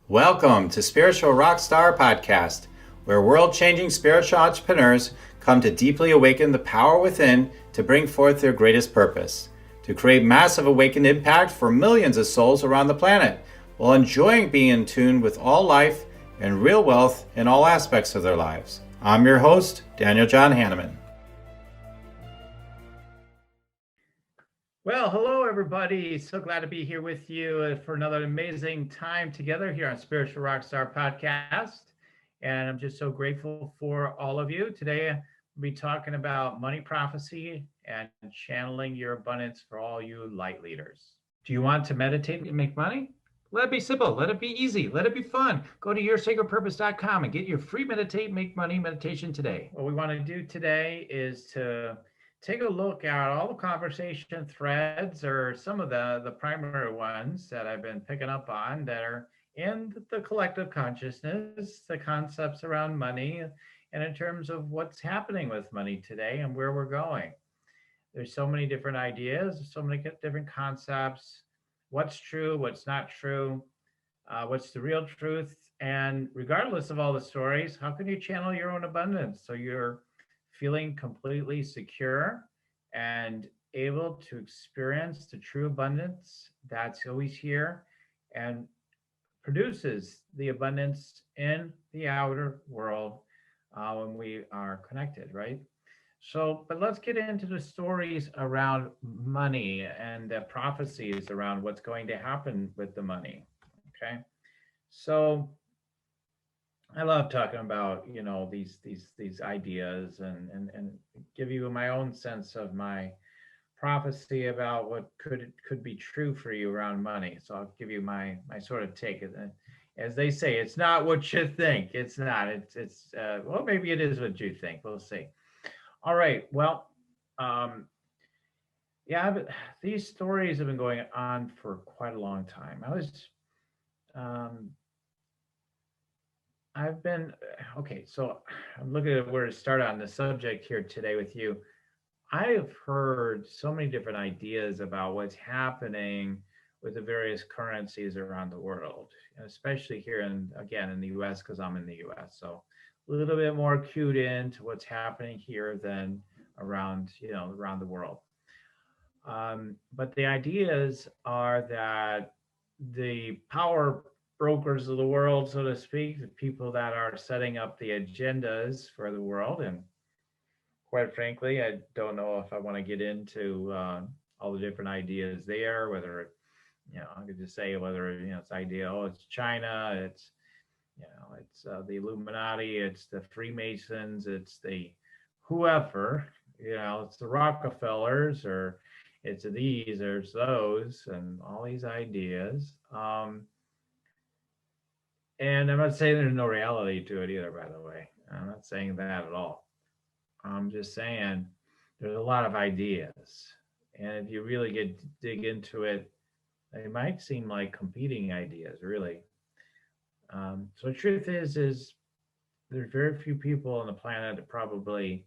Welcome to Spiritual Rockstar Podcast, where world-changing spiritual entrepreneurs come to deeply awaken the power within to bring forth their greatest purpose, to create massive awakened impact for millions of souls around the planet, while enjoying being in tune with all life and real wealth in all aspects of their lives. I'm your host, Daniel John Hanneman. Well, hello, everybody. So glad to be here with you for another amazing time together here on Spiritual Rockstar Podcast. And I'm just so grateful for all of you. Today, we'll be talking about money prophecy and channeling your abundance for all you light leaders. Do you want to meditate and make money? Let it be simple. Let it be easy. Let it be fun. Go to yoursacredpurpose.com and get your free Meditate, Make Money meditation today. What we want to do today is to take a look at all the conversation threads or some of the primary ones that I've been picking up on that are in the collective consciousness, the concepts around money, and in terms of what's happening with money today and where we're going. There's so many different ideas, so many different concepts, what's true, what's not true, what's the real truth. And regardless of all the stories, how can you channel your own abundance so you're feeling completely secure and able to experience the true abundance that's always here and produces the abundance in the outer world when we are connected, right? So, but let's get into the stories around money and the prophecies around what's going to happen with the money. Okay. So I love talking about, these ideas and give you my own sense of my prophecy about what could be true for you around money. So I'll give you my sort of take. And as they say, it's not what you think. It's not. It's well, maybe it is what you think. We'll see. All right. Well, yeah, but these stories have been going on for quite a long time. I've been, okay, so I'm looking at where to start on the subject here today with you. I have heard so many different ideas about what's happening with the various currencies around the world, especially here in the US, because I'm in the US. So a little bit more cued into what's happening here than around the world. But the ideas are that the power brokers of the world, so to speak, the people that are setting up the agendas for the world, and quite frankly, I don't know if I want to get into all the different ideas there, whether, I could just say whether, it's idea, oh, it's China, it's the Illuminati, it's the Freemasons, it's the whoever, it's the Rockefellers, or it's these, or it's those, and all these ideas. And I'm not saying there's no reality to it either, by the way. I'm not saying that at all. I'm just saying there's a lot of ideas. And if you really dig into it, they might seem like competing ideas, really. So the truth is there's very few people on the planet that probably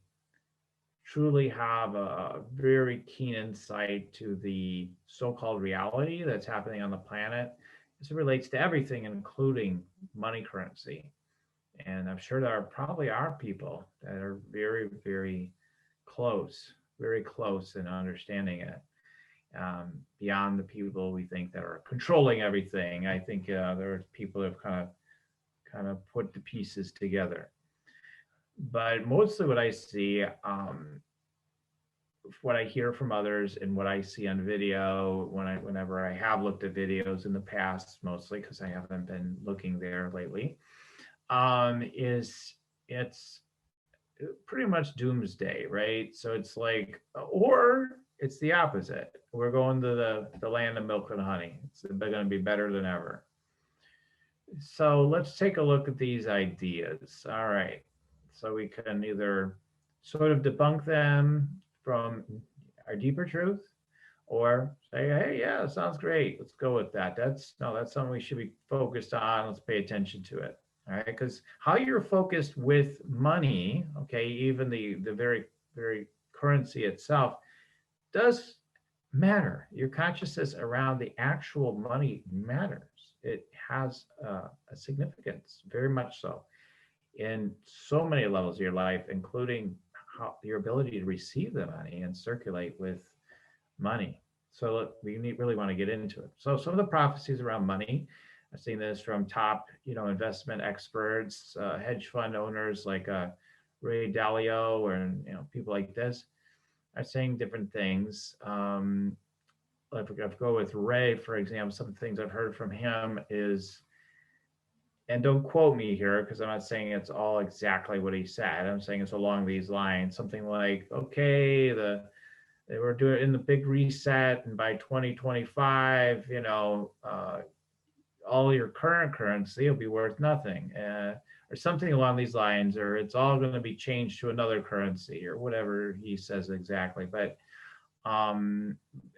truly have a very keen insight to the so-called reality that's happening on the planet as it relates to everything, including money currency. And I'm sure there probably are people that are very, very very close in understanding it, beyond the people we think that are controlling everything. I think there are people that have kind of put the pieces together. But mostly what I see, what I hear from others and what I see on video whenever I have looked at videos in the past, mostly because I haven't been looking there lately, is it's pretty much doomsday, right? So it's like, or it's the opposite. We're going to the land of milk and honey. They're going to be better than ever. So let's take a look at these ideas. All right. So we can either sort of debunk them from our deeper truth, or say, hey, yeah, sounds great. Let's go with that. That's something we should be focused on. Let's pay attention to it. All right. Because how you're focused with money, okay, even the very, very currency itself does matter. Your consciousness around the actual money matters. it has a significance, very much so, in so many levels of your life, including your ability to receive the money and circulate with money. So we really want to get into it. So some of the prophecies around money, I've seen this from top, investment experts, hedge fund owners like Ray Dalio, or people like this are saying different things. If I go with Ray, for example, some of the things I've heard from him is, and don't quote me here because I'm not saying it's all exactly what he said. I'm saying it's along these lines, something like, okay, they were doing in the big reset, and by 2025, all your current currency will be worth nothing, or something along these lines, or it's all going to be changed to another currency, or whatever he says exactly. But and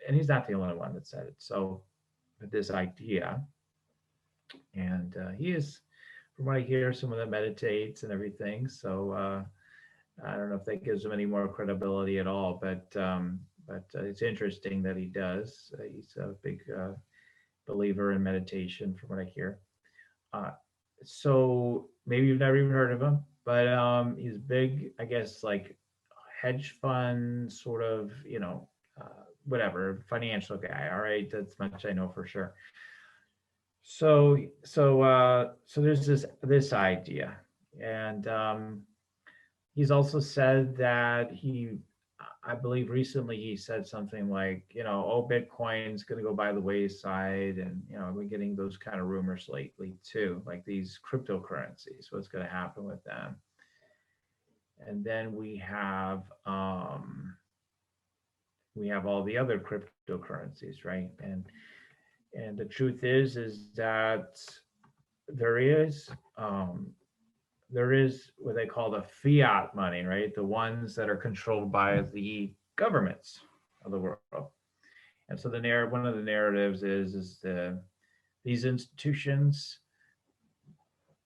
he's not the only one that said it. So this idea, and he is, from what I hear, someone that meditates and everything. So I don't know if that gives him any more credibility at all, but it's interesting that he does. He's a big believer in meditation, from what I hear. Uh, so maybe you've never even heard of him, but he's big, I guess, like hedge fund sort of, whatever, financial guy. All right, that's much I know for sure. So there's this idea, and he's also said that I believe recently he said something like, oh, Bitcoin's going to go by the wayside. And, we're getting those kind of rumors lately too, like these cryptocurrencies, what's going to happen with them. And then we have all the other cryptocurrencies, right? And the truth is that there is, um, there is what they call the fiat money, right? The ones that are controlled by the governments of the world. And so one of the narratives is these institutions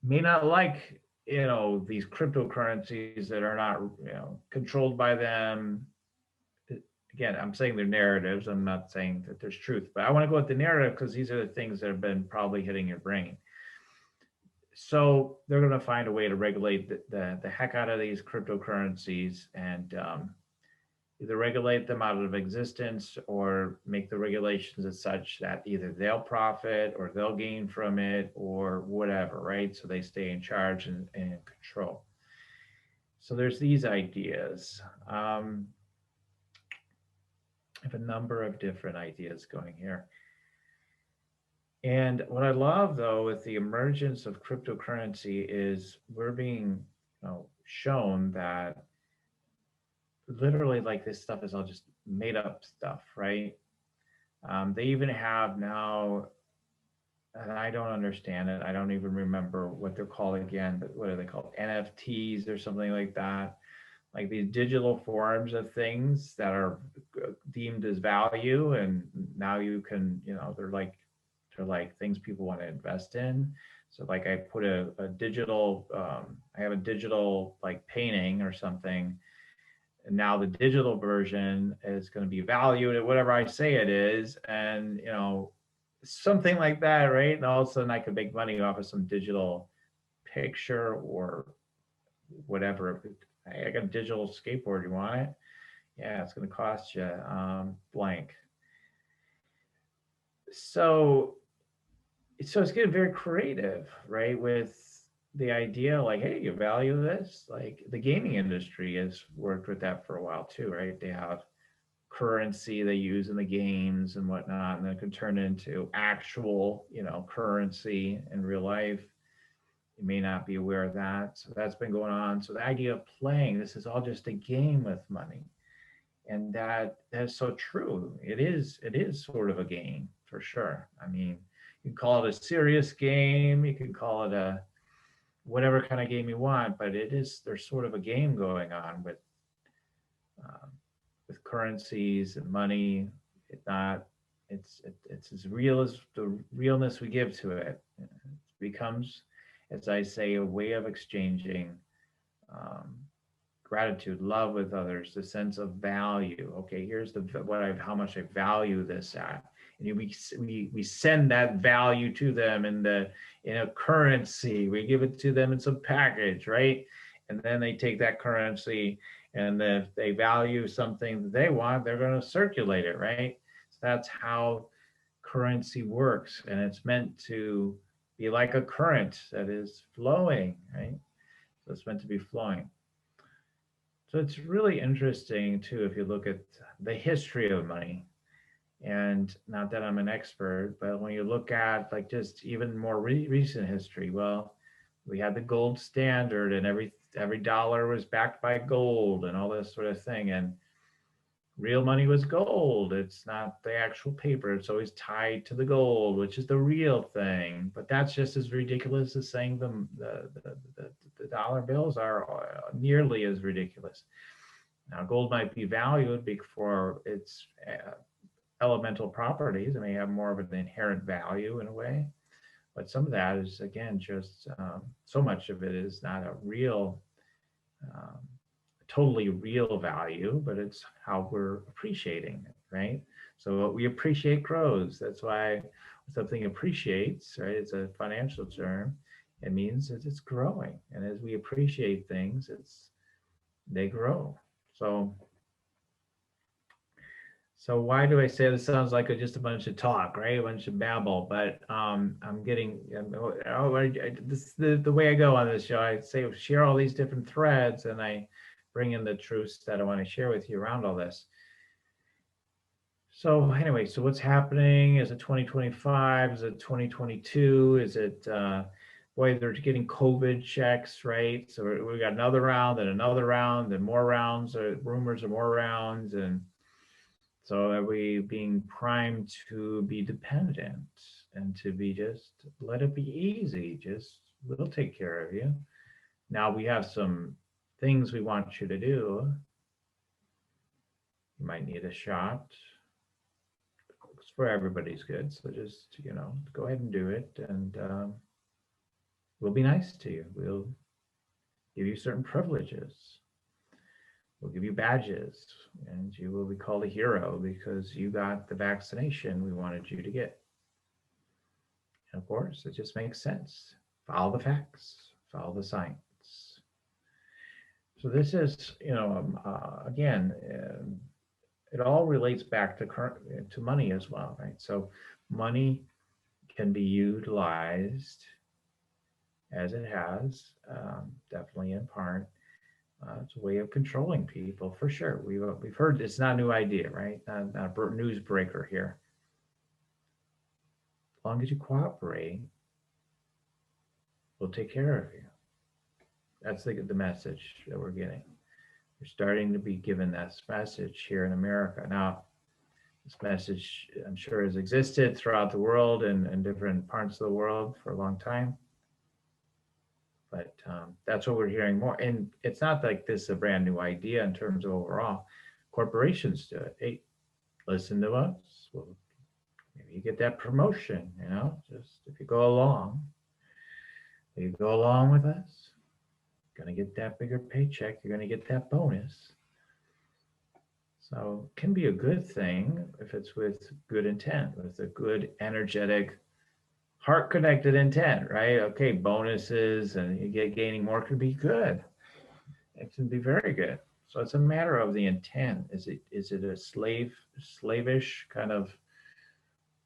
may not like these cryptocurrencies that are not controlled by them. Again, I'm saying they're narratives. I'm not saying that there's truth, but I want to go with the narrative because these are the things that have been probably hitting your brain. So they're going to find a way to regulate the heck out of these cryptocurrencies, and either regulate them out of existence or make the regulations as such that either they'll profit or they'll gain from it or whatever, right? So they stay in charge and in control. So there's these ideas. I have a number of different ideas going here. And what I love, though, with the emergence of cryptocurrency is we're being, shown that literally, like, this stuff is all just made up stuff, right? They even have now, and I don't understand it. I don't even remember what they're called again, but what are they called? NFTs or something like that. Like these digital forms of things that are deemed as value, and now you can, they're like things people want to invest in. So like I put a digital, I have a digital like painting or something, and now the digital version is going to be valued at whatever I say it is, and something like that, right? And all of a sudden I could make money off of some digital picture or whatever. Hey, I got a digital skateboard. You want it? Yeah, it's going to cost you blank. So it's getting very creative, right? With the idea like, hey, you value this? Like the gaming industry has worked with that for a while too, right? They have currency they use in the games and whatnot, and that could turn into actual, currency in real life. You may not be aware of that. So that's been going on. So the idea of playing, this is all just a game with money. And that's so true. It is sort of a game for sure. I mean, you can call it a serious game, you can call it a whatever kind of game you want, but there's sort of a game going on um, with currencies and money. It's not it's as real as the realness we give to it. It becomes, as I say, a way of exchanging um, gratitude, love with others, the sense of value. Okay, here's how much I value this at. and we send that value to them in a currency. We give it to them in some package, right? And then they take that currency, and if they value something that they want, they're going to circulate it, right? So that's how currency works, and it's meant to be like a current that is flowing, right? So it's meant to be flowing. So it's really interesting too if you look at the history of money. And not that I'm an expert, but when you look at like just even more recent history, well, we had the gold standard, and every dollar was backed by gold and all this sort of thing. And real money was gold. It's not the actual paper. It's always tied to the gold, which is the real thing. But that's just as ridiculous as saying the dollar bills are nearly as ridiculous. Now, gold might be valued for its elemental properties. It may have more of an inherent value in a way, but some of that is, again, just so much of it is not a real um, totally real value, but it's how we're appreciating it, right? So what we appreciate grows. That's why something appreciates, right? It's a financial term. It means that it's growing, and as we appreciate things, they grow. So why do I say this sounds like just a bunch of talk, right? A bunch of babble, but I'm getting, this is the way I go on this show. I say share all these different threads, and I bring in the truths that I want to share with you around all this. So anyway, so what's happening? Is it 2025? Is it 2022? Is it, boy, they're getting COVID checks, right? So we got another round and another round and more rounds, rumors of more rounds. And so are we being primed to be dependent and to be just let it be easy? Just we'll take care of you. Now we have some things we want you to do. You might need a shot. It's for everybody's good. So just, go ahead and do it. And we'll be nice to you. We'll give you certain privileges. We'll give you badges, and you will be called a hero because you got the vaccination we wanted you to get. And of course, it just makes sense. Follow the facts, follow the science. So this is, again, it all relates back to money as well, right? So money can be utilized as it has, definitely in part. It's a way of controlling people for sure. We've heard it's not a new idea, right? Not a news breaker here. As long as you cooperate, we'll take care of you. That's the message that we're getting. We're starting to be given this message here in America. Now, this message, I'm sure, has existed throughout the world and different parts of the world for a long time. But that's what we're hearing more. And it's not like this is a brand new idea in terms of overall. Corporations do it. Hey, listen to us. Well, maybe you get that promotion, just if you go along with us, you're going to get that bigger paycheck. You're going to get that bonus. So it can be a good thing if it's with good intent, with a good, energetic, heart-connected intent, right? Okay, bonuses and you get gaining more could be good. It can be very good. So it's a matter of the intent. Is it a slavish kind of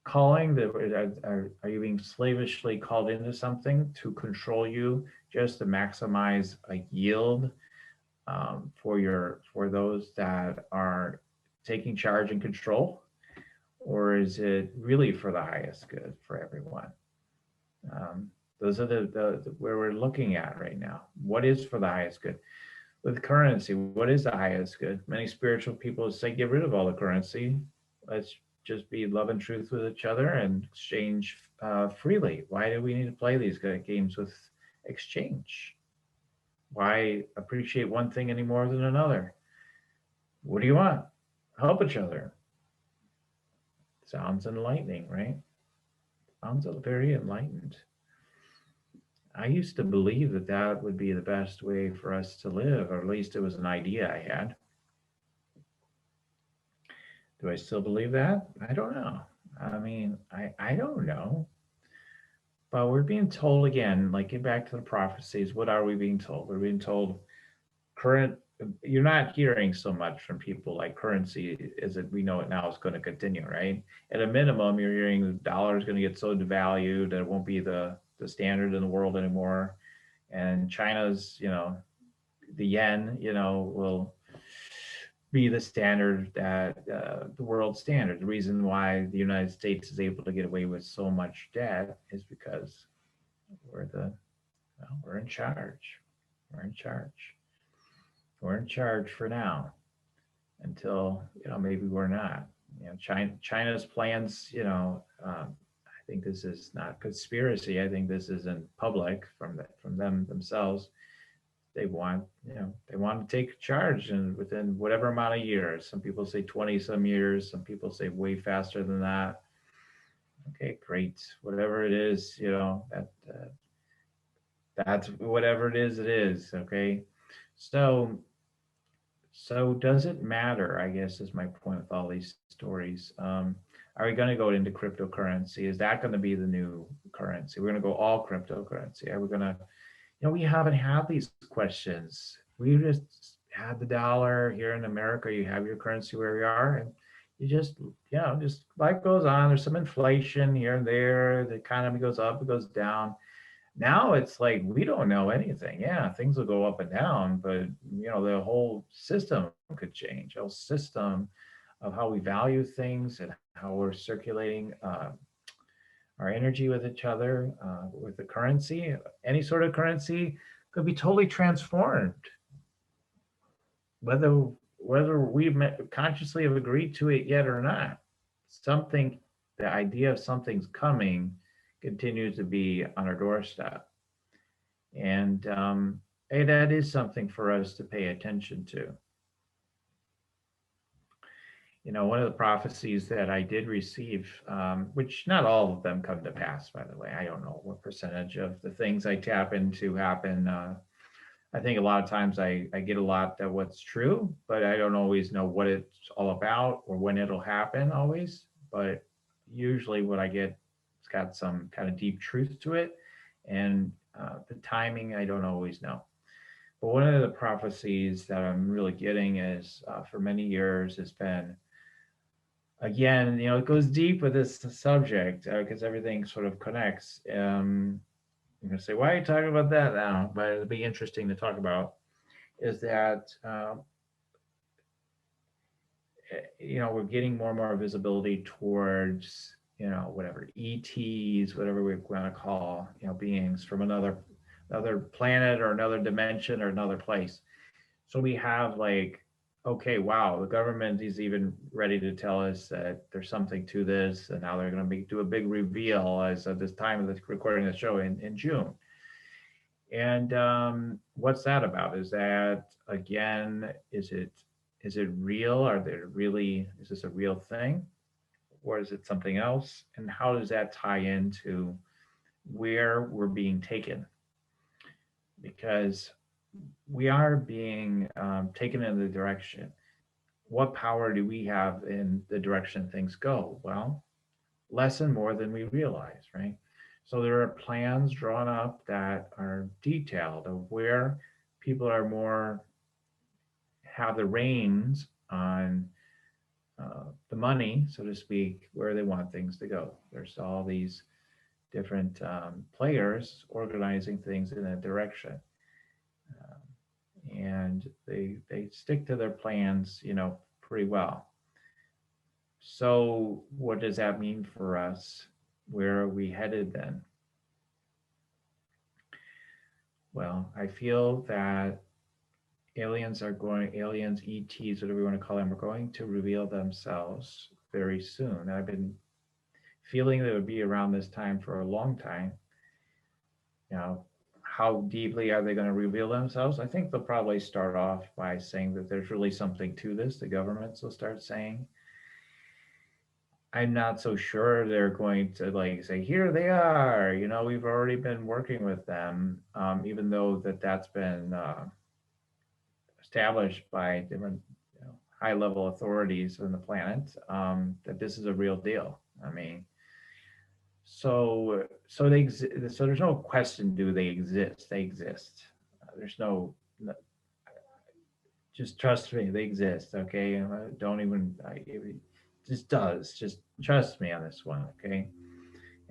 calling? Are you being slavishly called into something to control you, just to maximize a yield for those that are taking charge and control? Or is it really for the highest good for everyone? Those are the where we're looking at right now. What is for the highest good? With currency, what is the highest good? Many spiritual people say, get rid of all the currency. Let's just be love and truth with each other and exchange freely. Why do we need to play these games with exchange? Why appreciate one thing any more than another? What do you want? Help each other. Sounds enlightening, right? Sounds very enlightened. I used to believe that would be the best way for us to live, or at least it was an idea I had. Do I still believe that? I don't know. I mean, I don't know. But we're being told again, like get back to the prophecies. What are we being told? We're being told current. You're not hearing so much from people like currency as it we know it now is going to continue, right? At a minimum, you're hearing the dollar is going to get so devalued that it won't be the standard in the world anymore. And China's, the yen, will be the standard that the world standard. The reason why the United States is able to get away with so much debt is because we're the we're in charge. We're in charge. We're in charge for now until maybe we're not. China's plans. I think this is not conspiracy. I think this is in public from them themselves. They want to take charge and within whatever amount of years. Some people say 20 some years. Some people say way faster than that. Okay, great. Whatever it is, that's whatever it is. It is okay. So So does it matter? I guess is my point with all these stories. Are we going to go into cryptocurrency? Is that going to be the new currency? We're going to go all cryptocurrency. Are we going to? We haven't had these questions. We just had the dollar here in America. You have your currency where we are, and you just life goes on. There's some inflation here and there. The economy goes up, it goes down. Now it's like we don't know anything. Yeah, things will go up and down, but the whole system could change. The whole system of how we value things and how we're circulating our energy with each other, with the currency, any sort of currency, could be totally transformed. Whether we consciously have agreed to it yet or not, something, the idea of something's coming, continues to be on our doorstep. And hey, that is something for us to pay attention to. One of the prophecies that I did receive, which not all of them come to pass, by the way. I don't know what percentage of the things I tap into happen. I think a lot of times I get a lot of what's true, but I don't always know what it's all about or when it'll happen always. But usually what I get, it's got some kind of deep truth to it. And the timing, I don't always know. But one of the prophecies that I'm really getting is for many years has been, again, it goes deep with this subject because everything sort of connects. You're going to say, why are you talking about that now? But it'll be interesting to talk about is that, we're getting more and more visibility towards, whatever ETs, whatever we want to call, beings from another planet or another dimension or another place. So we have like, okay, wow, the government is even ready to tell us that there's something to this, and now they're going to do a big reveal as of this time of the recording of the show in June. And what's that about? Is that again? Is it real? Is this a real thing, or is it something else? And how does that tie into where we're being taken? Because we are being taken in the direction. What power do we have in the direction things go? Well, less and more than we realize, right? So there are plans drawn up that are detailed of where people are more have the reins on the money, so to speak, where they want things to go. There's all these different players organizing things in a direction. And they stick to their plans, pretty well. So what does that mean for us? Where are we headed then? Well, I feel that aliens, ETs, whatever you want to call them, are going to reveal themselves very soon. I've been feeling that it would be around this time for a long time. How deeply are they going to reveal themselves? I think they'll probably start off by saying that there's really something to this. The governments will start saying. I'm not so sure they're going to like say, here they are. We've already been working with them, even though that's been established by different high-level authorities on the planet, that this is a real deal. I mean, so they exist. So there's no question. Do they exist? They exist. There's no, just trust me. They exist. Okay. Don't even. It just does. Just trust me on this one. Okay.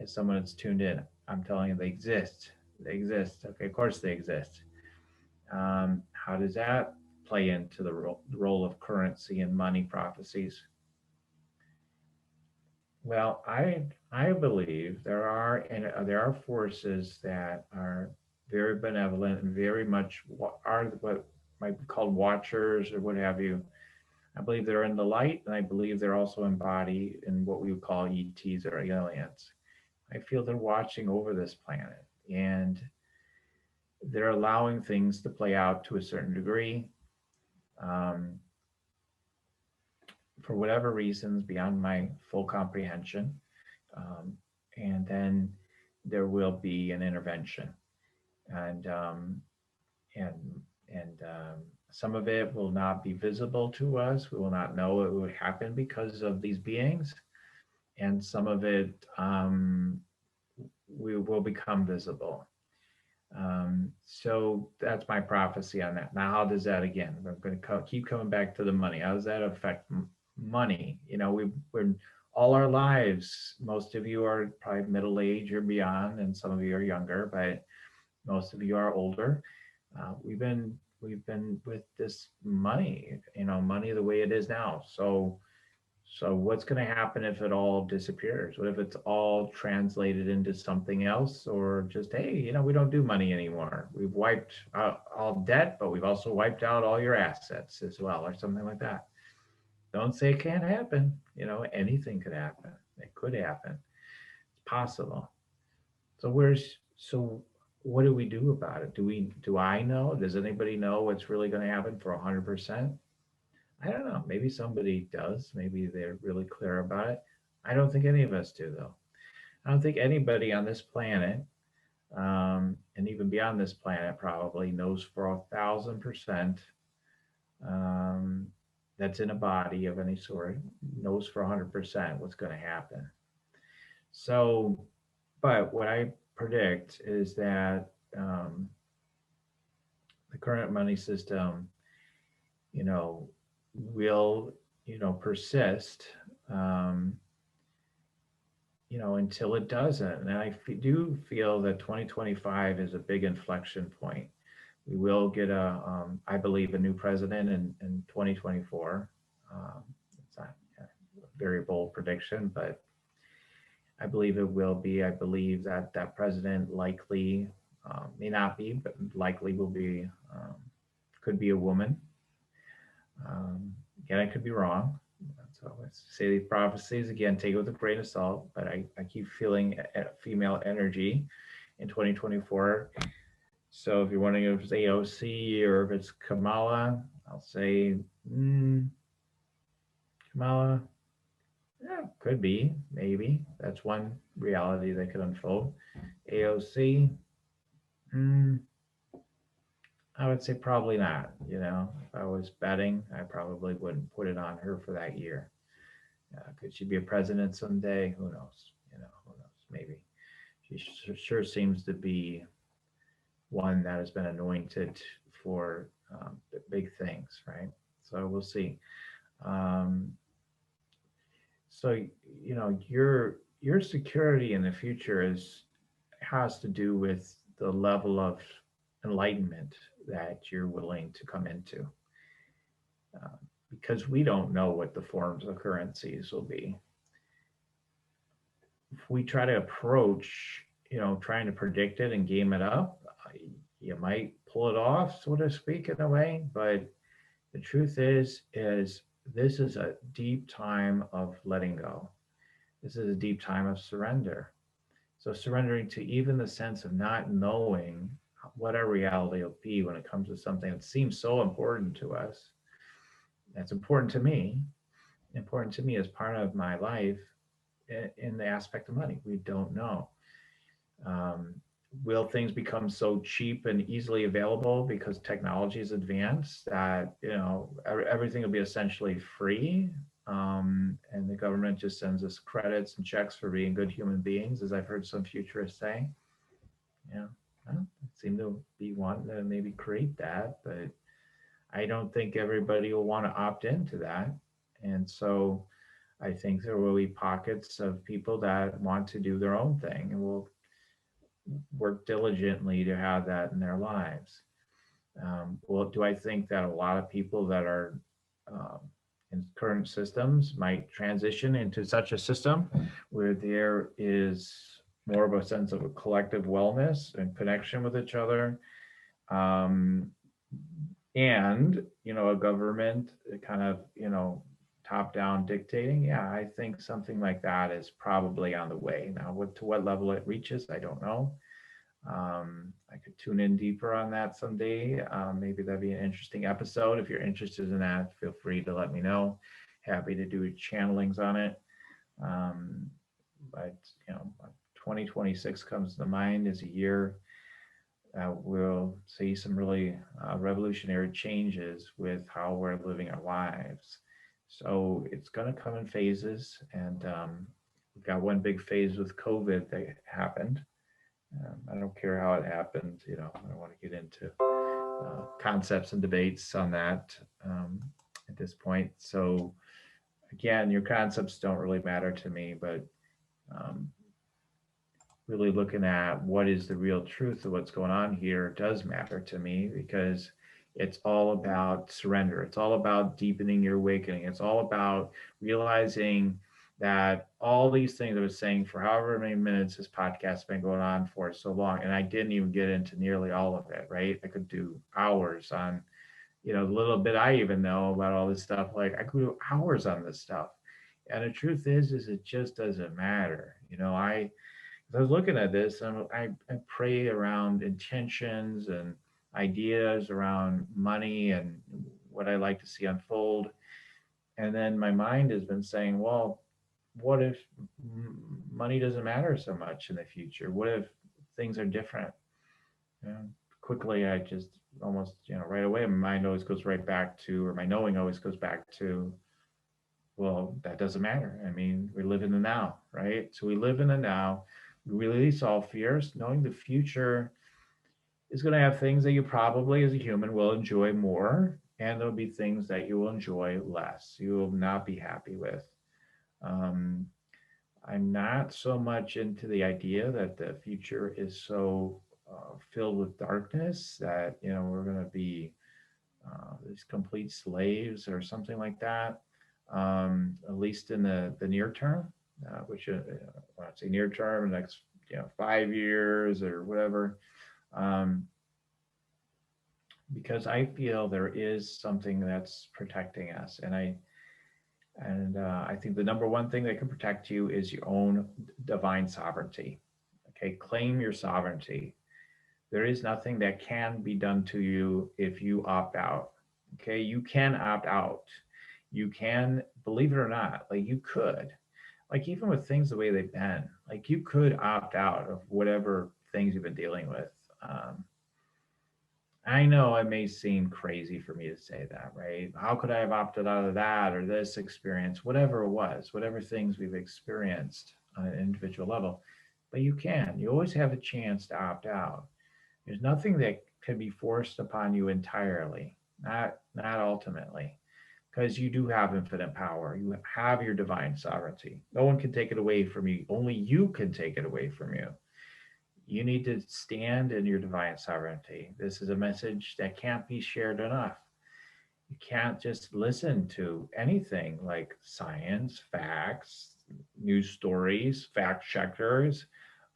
As someone that's tuned in, I'm telling you, they exist. They exist. Okay. Of course they exist. How does that play into the role of currency and money prophecies? Well, I believe there are forces that are very benevolent and very much are what might be called watchers or what have you. I believe they're in the light, and I believe they're also embodied in what we would call ETs or aliens. I feel they're watching over this planet, and they're allowing things to play out to a certain degree. Um, for whatever reasons beyond my full comprehension. Um, and then there will be an intervention, and and some of it will not be visible to us. We will not know it would happen because of these beings, and some of it we will become visible. So that's my prophecy on that. Now, how does that again? We're going to keep coming back to the money. How does that affect money? We're all our lives. Most of you are probably middle age or beyond, and some of you are younger, but most of you are older. We've been with this money, money the way it is now. So what's going to happen if it all disappears? What if it's all translated into something else, or just, hey, we don't do money anymore. We've wiped out all debt, but we've also wiped out all your assets as well, or something like that. Don't say it can't happen. Anything could happen. It could happen. It's possible. So what do we do about it? Do I know? Does anybody know what's really going to happen for 100%? I don't know. Maybe somebody does. Maybe they're really clear about it. I don't think any of us do, though. I don't think anybody on this planet, and even beyond this planet, probably knows for 1,000% um, that's in a body of any sort, knows for 100% what's going to happen. So, but what I predict is that the current money system, you know, will, persist, um, until it doesn't. And do feel that 2025 is a big inflection point. We will get I believe, a new president in 2024. It's not a very bold prediction, but I believe it will be. I believe that that president likely, may not be, but likely will be, could be a woman. Again, I could be wrong. So let's say these prophecies, again, take it with a grain of salt, but I keep feeling a female energy in 2024. So if you're wondering if it's AOC or if it's Kamala, I'll say Kamala. Yeah, could be, maybe. That's one reality that could unfold. AOC, I would say probably not. If I was betting, I probably wouldn't put it on her for that year. Could she be a president someday? Who knows? Who knows? Maybe. She sure seems to be one that has been anointed for big things, right? So we'll see. Um, so your security in the future has to do with the level of enlightenment that you're willing to come into, uh, because we don't know what the forms of currencies will be. If we try to approach, trying to predict it and game it up, you might pull it off, so to speak, in a way. But the truth is this is a deep time of letting go. This is a deep time of surrender. So surrendering to even the sense of not knowing what our reality will be when it comes to something that seems so important to us. That's important to me as part of my life in the aspect of money. We don't know. Um, will things become so cheap and easily available because technology is advanced that everything will be essentially free? and the government just sends us credits and checks for being good human beings, as I've heard some futurists say. Yeah, I don't seem to be wanting to maybe create that, but I don't think everybody will want to opt into that. And so I think there will be pockets of people that want to do their own thing and will work diligently to have that in their lives. Well, do I think that a lot of people that are um, in current systems might transition into such a system where there is more of a sense of a collective wellness and connection with each other? Um, and, a government kind of, top down dictating. Yeah, I think something like that is probably on the way. Now, to what level it reaches, I don't know. I could tune in deeper on that someday. Maybe that'd be an interesting episode. If you're interested in that, feel free to let me know. Happy to do channelings on it. Um, but 2026 comes to mind as a year we'll see some really revolutionary changes with how we're living our lives. So it's going to come in phases, and we've got one big phase with COVID that happened. I don't care how it happened. I don't want to get into concepts and debates on that at this point. So again, your concepts don't really matter to me, but um, really looking at what is the real truth of what's going on here does matter to me, because it's all about surrender. It's all about deepening your awakening. It's all about realizing that all these things I was saying for however many minutes this podcast has been going on for so long, and I didn't even get into nearly all of it, right? I could do hours on, the little bit I even know about all this stuff. Like I could do hours on this stuff. And the truth is it just doesn't matter. I was looking at this and I pray around intentions and ideas around money and what I like to see unfold. And then my mind has been saying, well, what if money doesn't matter so much in the future? What if things are different? Quickly, I just almost, right away, my mind always goes right back to, or my knowing always goes back to, well, that doesn't matter. I mean, we live in the now, right? So we live in the now. We release all fears, knowing the future is going to have things that you probably, as a human, will enjoy more, and there'll be things that you will enjoy less. You will not be happy with. Um, I'm not so much into the idea that the future is so filled with darkness that we're going to be these complete slaves or something like that, at least in the near term, which when I say near term, the next 5 years or whatever, um, because I feel there is something that's protecting us, and I think the number one thing that can protect you is your own divine sovereignty. Okay, claim your sovereignty. There is nothing that can be done to you if you opt out. Okay, you can opt out. You can, believe it or not, like you could, like even with things the way they've been, like you could opt out of whatever things you've been dealing with. Um, I know it may seem crazy for me to say that, right? How could I have opted out of that or this experience, whatever it was, whatever things we've experienced on an individual level? But you can. You always have a chance to opt out. There's nothing that can be forced upon you entirely, not ultimately, because you do have infinite power. You have your divine sovereignty. No one can take it away from you. Only you can take it away from you. You need to stand in your divine sovereignty. This is a message that can't be shared enough. You can't just listen to anything like science, facts, news stories, fact checkers,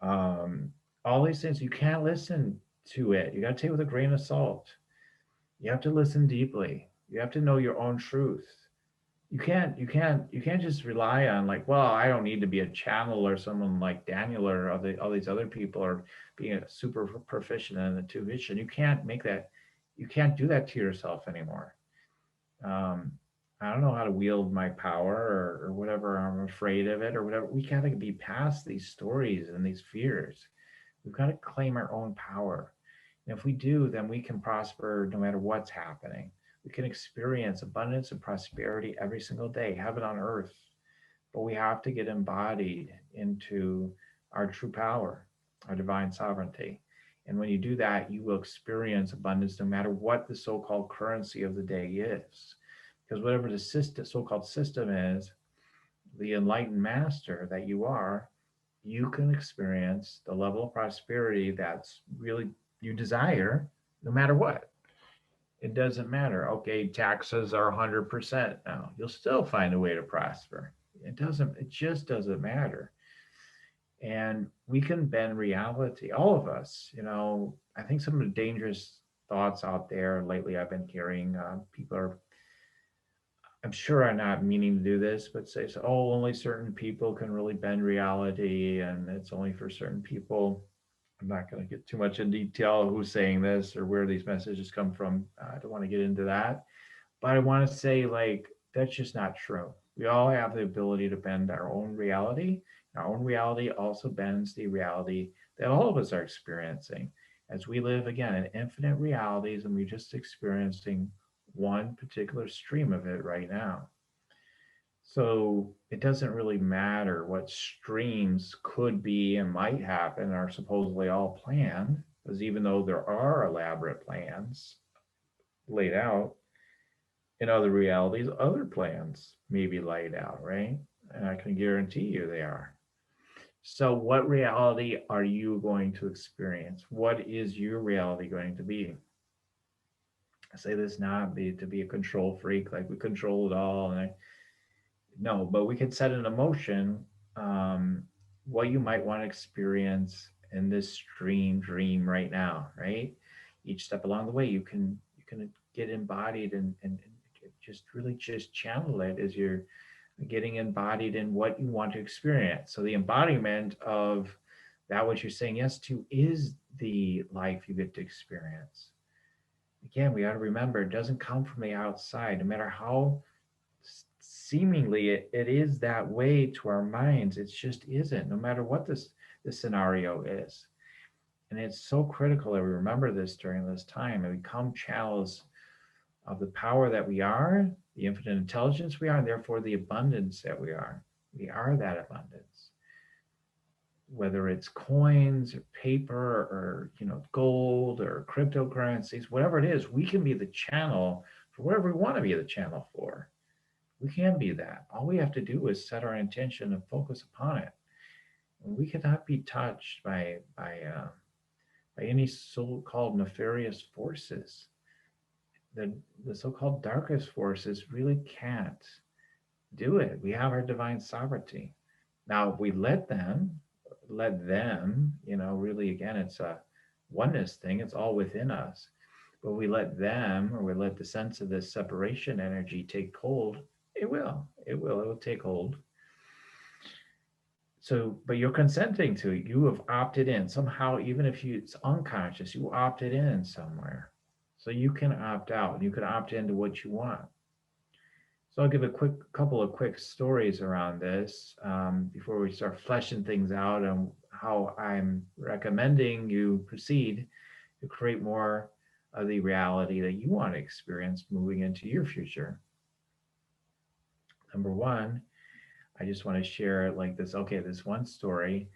um, all these things. You can't listen to it. You got to take it with a grain of salt. You have to listen deeply. You have to know your own truth. You can't just rely on, like, well, I don't need to be a channel or someone like Daniel or all these other people are being a super proficient in the intuition. You can't do that to yourself anymore. um, I don't know how to wield my power, or whatever. I'm afraid of it or whatever. We got to be past these stories and these fears. We've got to claim our own power. And if we do, then we can prosper no matter what's happening. We can experience abundance and prosperity every single day, heaven on earth. But we have to get embodied into our true power, our divine sovereignty. And when you do that, you will experience abundance no matter what the so called currency of the day is. Because whatever the system, so called system is, the enlightened master that you are, you can experience the level of prosperity that's really you desire no matter what. It doesn't matter. Okay, taxes are 100% now. You'll still find a way to prosper. It just doesn't matter. And we can bend reality, all of us. I think some of the dangerous thoughts out there lately I've been hearing, people are, I'm sure I'm not meaning to do this, but say, so, oh, only certain people can really bend reality and it's only for certain people. I'm not going to get too much in detail who's saying this or where these messages come from. I don't want to get into that. But I want to say, like, that's just not true. We all have the ability to bend our own reality. Our own reality also bends the reality that all of us are experiencing as we live, again, in infinite realities, and we're just experiencing one particular stream of it right now. So it doesn't really matter what streams could be and might happen are supposedly all planned, because even though there are elaborate plans laid out, in other realities, other plans may be laid out, right? And I can guarantee you they are. So, what reality are you going to experience? What is your reality going to be? I say this not be to be a control freak, like we control it all, and no, but we can set in motion what you might want to experience in this dream right now, right? Each step along the way, you can get embodied and just really just channel it as you're getting embodied in what you want to experience. So the embodiment of that what you're saying yes to is the life you get to experience. Again, we got to remember it doesn't come from the outside, no matter how seemingly it is that way to our minds. It just isn't, no matter what this scenario is. And it's so critical that we remember this during this time and become channels of the power that we are, the infinite intelligence we are, and therefore the abundance that we are. We are that abundance. Whether it's coins or paper or gold or cryptocurrencies, whatever it is, we can be the channel for whatever we want to be the channel for. We can be that. All we have to do is set our intention and focus upon it. And we cannot be touched by any so-called nefarious forces. The so-called darkest forces really can't do it. We have our divine sovereignty. Now, if we let them, really, again, it's a oneness thing. It's all within us. But we let them, or we let the sense of this separation energy take hold, it will take hold. So, but you're consenting to it. You have opted in somehow, even if it's unconscious, you opted in somewhere. So you can opt out and you can opt into what you want. So I'll give a couple of quick stories around this before we start fleshing things out and how I'm recommending you proceed to create more of the reality that you want to experience moving into your future. Number one, I just want to share like this. Okay, this one story,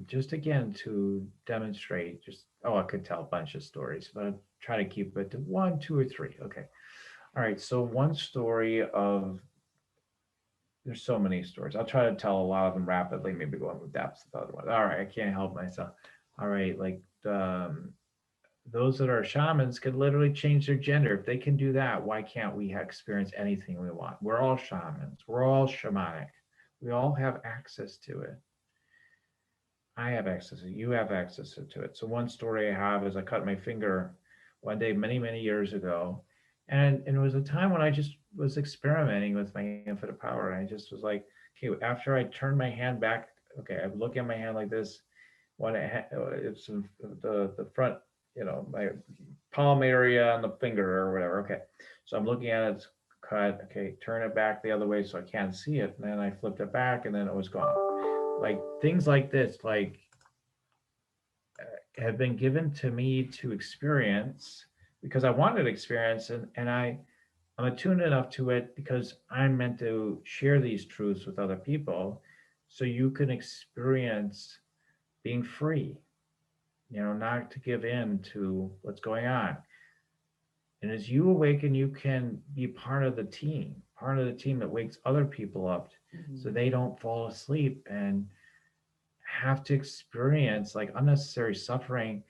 just again to demonstrate. I could tell a bunch of stories, but I'll try to keep it to one, two, or three. Okay. All right. So one story of there's so many stories. I'll try to tell a lot of them rapidly, maybe go into depth with other ones. All right, I can't help myself. All right, like those that are shamans could literally change their gender. If they can do that, why can't we experience anything we want? We're all shamans. We're all shamanic. We all have access to it. I have access to it. You have access to it. So one story I have is I cut my finger one day many, many years ago. And it was a time when I just was experimenting with my infinite power. And I just was like, okay, after I turned my hand back, okay, I look at my hand like this. When it's the front, my palm area on the finger or whatever. Okay. So I'm looking at it, cut, okay, turn it back the other way so I can't see it. And then I flipped it back and then it was gone. Like things like this, like have been given to me to experience because I wanted experience, and I'm attuned enough to it because I'm meant to share these truths with other people so you can experience being free, not to give in to what's going on. And as you awaken, you can be part of the team that wakes other people up so Mhm. they don't fall asleep and have to experience like unnecessary suffering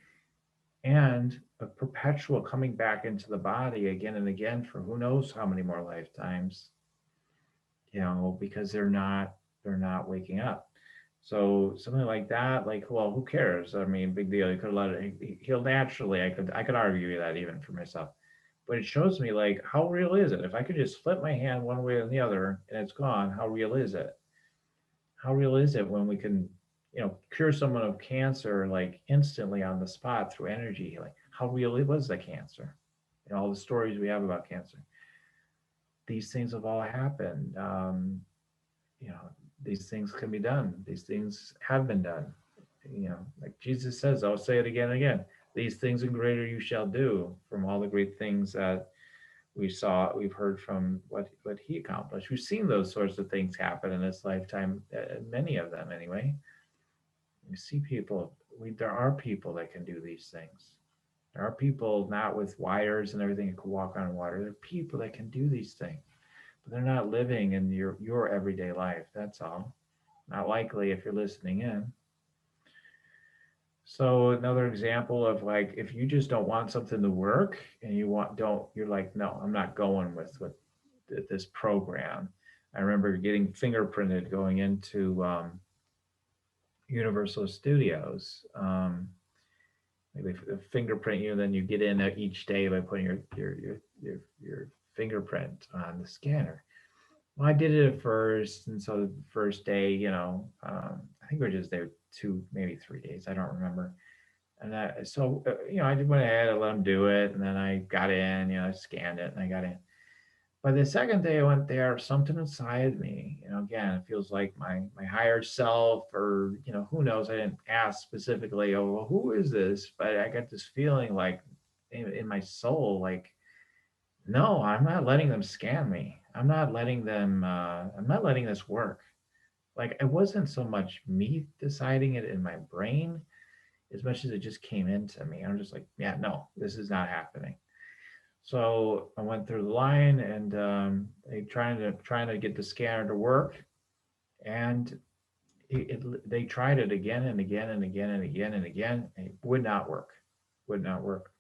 and a perpetual coming back into the body again and again for who knows how many more lifetimes, because they're not waking up. So something like that, like, well, who cares? I mean, big deal. You could let it. He'll naturally. I could argue that even for myself, but it shows me like how real is it? If I could just flip my hand one way or the other and it's gone, how real is it? How real is it when we can, cure someone of cancer like instantly on the spot through energy healing? How real it was the cancer? All the stories we have about cancer. These things have all happened. You know, these things can be done. These things have been done. Like Jesus says, I'll say it again and again. These things and greater you shall do from all the great things that we've heard from what he accomplished. We've seen those sorts of things happen in this lifetime, many of them anyway. We see people. There are people that can do these things. There are people not with wires and everything that can walk on water. There are people that can do these things, but they're not living in your everyday life. That's all. Not likely if you're listening in. So another example of like if you just don't want something to work and you're like, no, I'm not going with what this program. I remember getting fingerprinted going into Universal Studios. They fingerprint you, and then you get in each day by putting your fingerprint on the scanner. Well, I did it at first, and so the first day, I think we were just there 2, maybe 3 days. I don't remember. And I just went ahead and let them do it, and then I got in. I scanned it, and I got in. By the second day I went there, something inside me, again, it feels like my higher self, or who knows. I didn't ask specifically, oh, well, who is this? But I got this feeling like in my soul, like, no, I'm not letting them scan me. I'm not letting them. I'm not letting this work. Like it wasn't so much me deciding it in my brain as much as it just came into me. I'm just like, yeah, no, this is not happening. So I went through the line, and they trying to get the scanner to work, and they tried it again and again and again and again and again, and it would not work, would not work.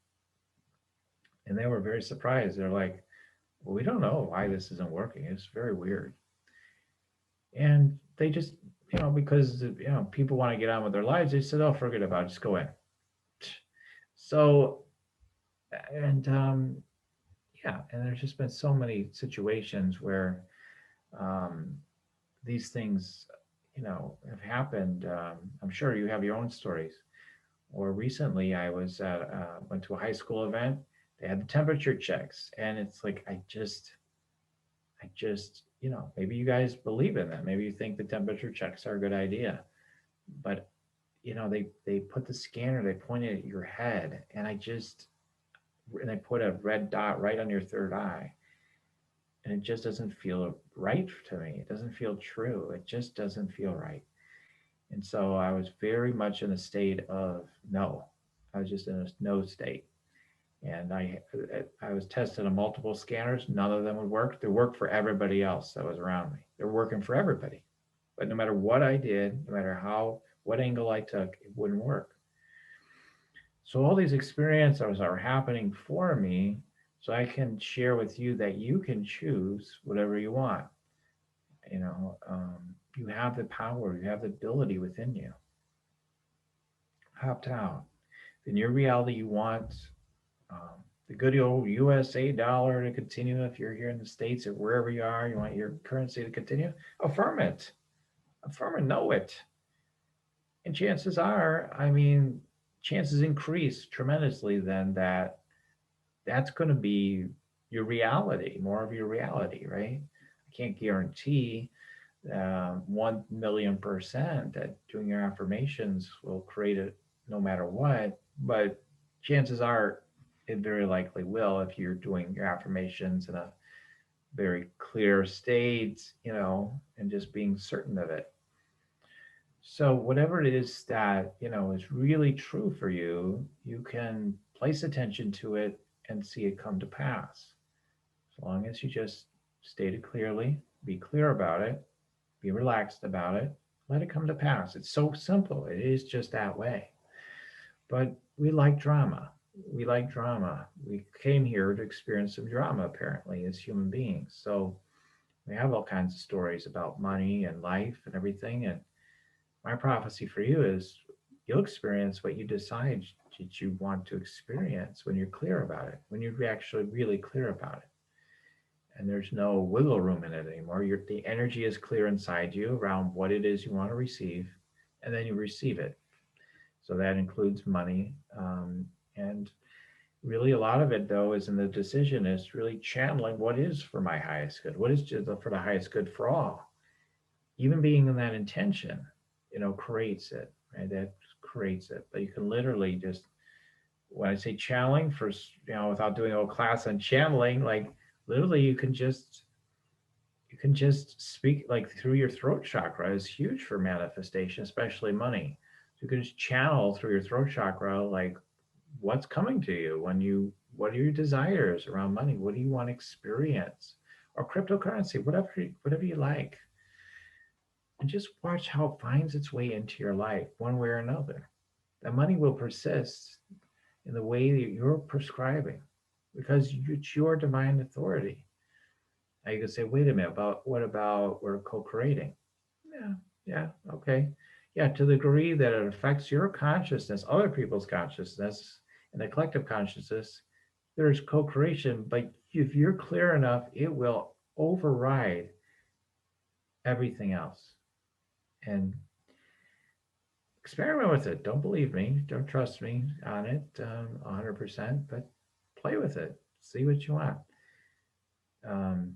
And they were very surprised. They're like, well, we don't know why this isn't working. It's very weird. And they just, because people want to get on with their lives, they said, oh, forget about it, just go in. So and yeah, and there's just been so many situations where um, these things, have happened. I'm sure you have your own stories. Or recently, I went to a high school event. They had the temperature checks, and it's like I just, maybe you guys believe in that. Maybe you think the temperature checks are a good idea, but they put the scanner, they pointed at your head, and they put a red dot right on your third eye, and it just doesn't feel right to me. It doesn't feel true. It just doesn't feel right. And so I was very much in a state of no. I was just in a no state. And I was tested on multiple scanners. None of them would work. They worked for everybody else that was around me. They're working for everybody. But no matter what I did, no matter what angle I took, it wouldn't work. So all these experiences are happening for me, so I can share with you that you can choose whatever you want. You know, um, you have the power, you have the ability within you. Opt out. In your reality, you want the good old USA dollar to continue. If you're here in the States or wherever you are, you want your currency to continue. Affirm it. Affirm and know it. And chances are, chances increase tremendously then that that's going to be your reality, more of your reality, right? I can't guarantee 1,000,000% that doing your affirmations will create it no matter what, but chances are it very likely will if you're doing your affirmations in a very clear state, and just being certain of it. So whatever it is that, is really true for you, you can place attention to it and see it come to pass. As long as you just state it clearly, be clear about it, be relaxed about it, let it come to pass. It's so simple. It is just that way. But we like drama. We like drama. We came here to experience some drama, apparently, as human beings. So we have all kinds of stories about money and life and everything. And my prophecy for you is you'll experience what you decide that you want to experience when you're clear about it, when you're actually really clear about it. And there's no wiggle room in it anymore. The energy is clear inside you around what it is you want to receive, and then you receive it. So that includes money. And really, a lot of it, though, is in the decision is really channeling what is for my highest good, what is for the highest good for all. Even being in that intention, creates it, right? That creates it. But you can literally just, when I say channeling, without doing a whole class on channeling, like literally you can just speak like through your throat chakra is huge for manifestation, especially money. So you can just channel through your throat chakra, like what's coming to you what are your desires around money? What do you want to experience? Or cryptocurrency, whatever you like. And just watch how it finds its way into your life one way or another. That money will persist in the way that you're prescribing because it's your divine authority. Now you can say, wait a minute, what about we're co-creating? Yeah, yeah, okay. Yeah, to the degree that it affects your consciousness, other people's consciousness, and the collective consciousness, there's co-creation, but if you're clear enough, it will override everything else. And experiment with it. Don't believe me. Don't trust me on it 100%, but play with it. See what you want. Um,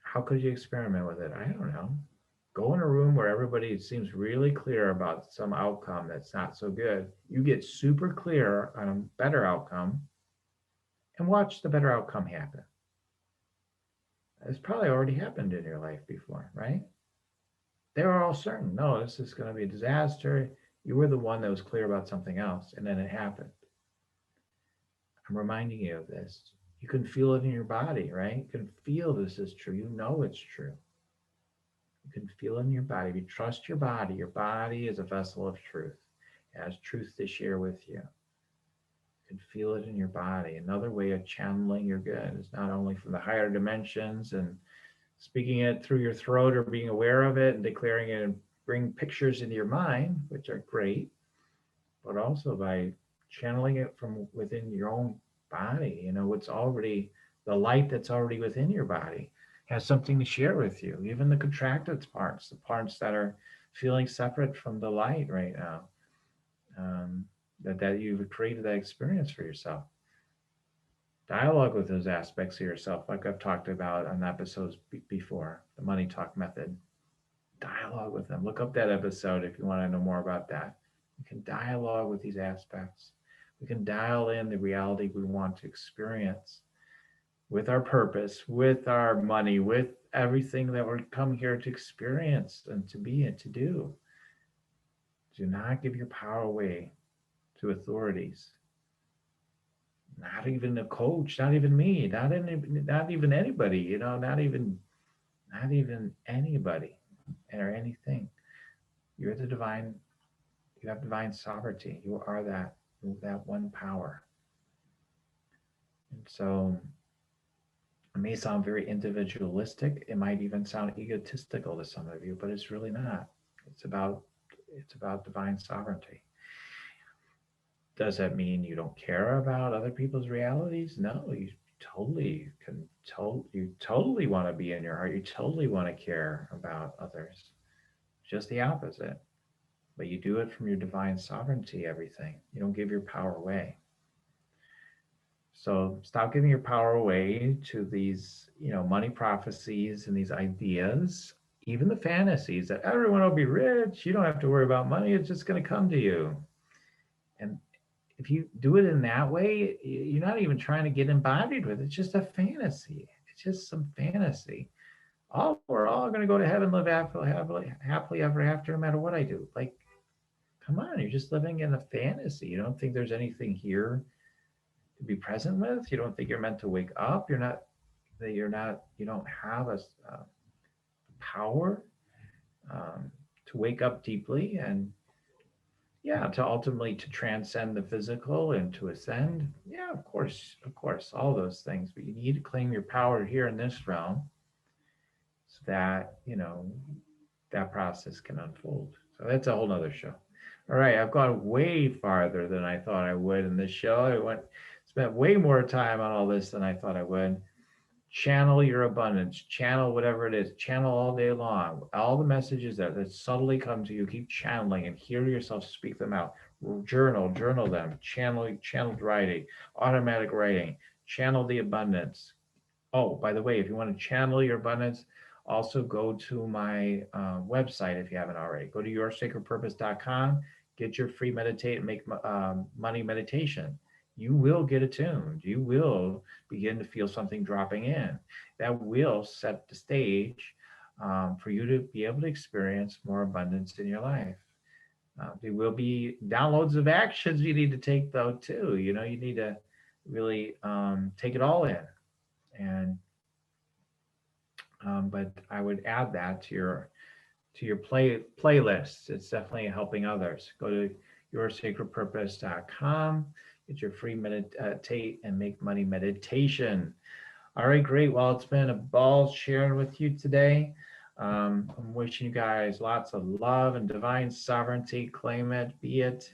how could you experiment with it? I don't know. Go in a room where everybody seems really clear about some outcome that's not so good. You get super clear on a better outcome and watch the better outcome happen. It's probably already happened in your life before, right? They were all certain, no, this is going to be a disaster. You were the one that was clear about something else, and then it happened. I'm reminding you of this. You can feel it in your body, right? You can feel this is true. You know it's true. You can feel it in your body. If you trust your body is a vessel of truth. It has truth to share with you. You can feel it in your body. Another way of channeling your good is not only from the higher dimensions and speaking it through your throat or being aware of it and declaring it and bring pictures into your mind, which are great, but also by channeling it from within your own body. What's already the light that's already within your body has something to share with you. Even the contracted parts, the parts that are feeling separate from the light right now, that you've created that experience for yourself. Dialogue with those aspects of yourself, like I've talked about on episodes before, the money talk method. Dialogue with them. Look up that episode if you want to know more about that. We can dialogue with these aspects. We can dial in the reality we want to experience with our purpose, with our money, with everything that we're come here to experience and to be and to do. Do not give your power away to authorities. Not even a coach, not even me, not even anybody, not even anybody or anything. You're the divine, you have divine sovereignty. You are that one power. And so it may sound very individualistic. It might even sound egotistical to some of you, but it's really not. It's about divine sovereignty. Does that mean you don't care about other people's realities? No, you totally can. You totally want to be in your heart. You totally want to care about others. Just the opposite. But you do it from your divine sovereignty, everything. You don't give your power away. So stop giving your power away to these, money prophecies and these ideas, even the fantasies that everyone will be rich. You don't have to worry about money. It's just going to come to you. And if you do it in that way, you're not even trying to get embodied with it. It's just a fantasy. It's just some fantasy. We're all going to go to heaven, live happily ever after, no matter what I do. Like, come on, you're just living in a fantasy. You don't think there's anything here to be present with. You don't think you're meant to wake up. You don't have a power to wake up deeply and to ultimately to transcend the physical and to ascend. Yeah, of course, all those things. But you need to claim your power here in this realm so that, that process can unfold. So that's a whole nother show. All right, I've gone way farther than I thought I would in this show. Spent way more time on all this than I thought I would. Channel your abundance, channel whatever it is, channel all day long. All the messages that subtly come to you, keep channeling and hear yourself speak them out. Journal them, channeled writing, automatic writing, channel the abundance. Oh, by the way, if you want to channel your abundance, also go to my website if you haven't already. Go to yoursacredpurpose.com, get your free meditate and make money meditation. You will get attuned. You will begin to feel something dropping in. That will set the stage for you to be able to experience more abundance in your life. There will be downloads of actions you need to take, though, too. You need to really take it all in. And but I would add that to your playlist. It's definitely helping others. Go to yoursacredpurpose.com. Get your free meditate and make money meditation. All right, great. Well, it's been a ball sharing with you today. I'm wishing you guys lots of love and divine sovereignty. Claim it, be it.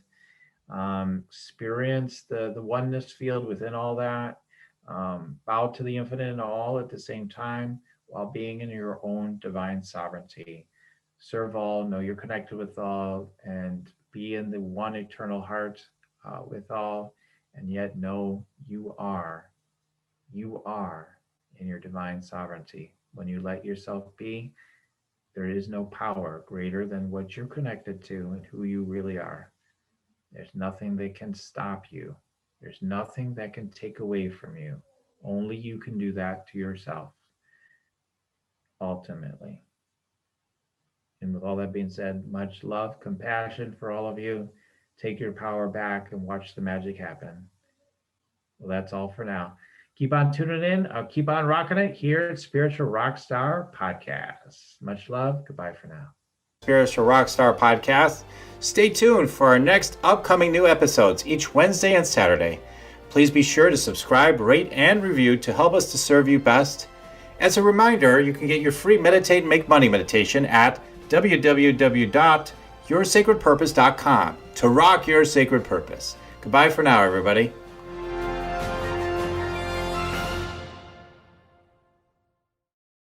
Experience the oneness field within all that. Bow to the infinite and all at the same time while being in your own divine sovereignty. Serve all, know you're connected with all, and be in the one eternal heart with all, and yet know you are in your divine sovereignty. When you let yourself be, there is no power greater than what you're connected to and who you really are. There's nothing that can stop you. There's nothing that can take away from you. Only you can do that to yourself, ultimately. And with all that being said, much love, compassion for all of you. Take your power back and watch the magic happen. Well, that's all for now. Keep on tuning in. I'll keep on rocking it here at Spiritual Rockstar Podcast. Much love. Goodbye for now. Spiritual Rockstar Podcast. Stay tuned for our next upcoming new episodes each Wednesday and Saturday. Please be sure to subscribe, rate, and review to help us to serve you best. As a reminder, you can get your free Meditate and Make Money meditation at www.yoursacredpurpose.com to rock your sacred purpose. Goodbye for now, everybody.